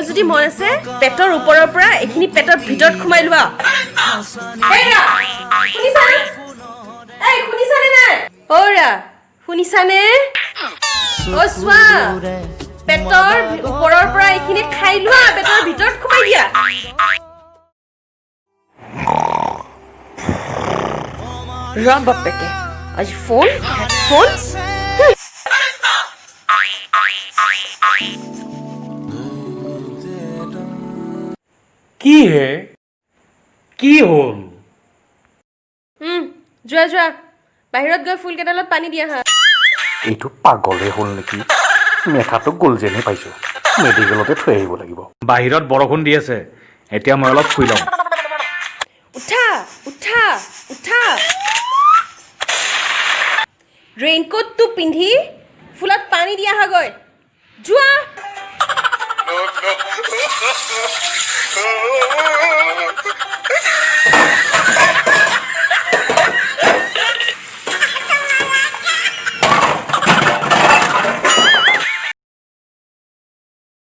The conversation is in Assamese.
যদি মন আছে পেটৰ ওপৰৰ পৰা এইখিনি পেটৰ ভিতৰত খুমাই লোৱা শুনিছানে নাই অৰা শুনিছানে অ চোৱা পেটৰ ওপৰৰ পৰা এইখিনি খাই লোৱা পেটৰ ভিতৰত খুমাই দিয়া ৰাম বাপেকে আজি ফোন কি হে কি হ'ল যোৱা বাহিৰত গৈ ফুল কেইডালত পানী দিয়া হা এইটো পাগলে হ'ল নেকি মেথাটো গ'ল যেনে পাইছোঁ মেডিকেলতে থৈ আহিব লাগিব বাহিৰত বৰষুণ দি আছে এতিয়া মই অলপ শুই লওঁ উঠা ৰেইনকোটটো পিন্ধি ফুলত পানী দিয়া হগৈ যোৱা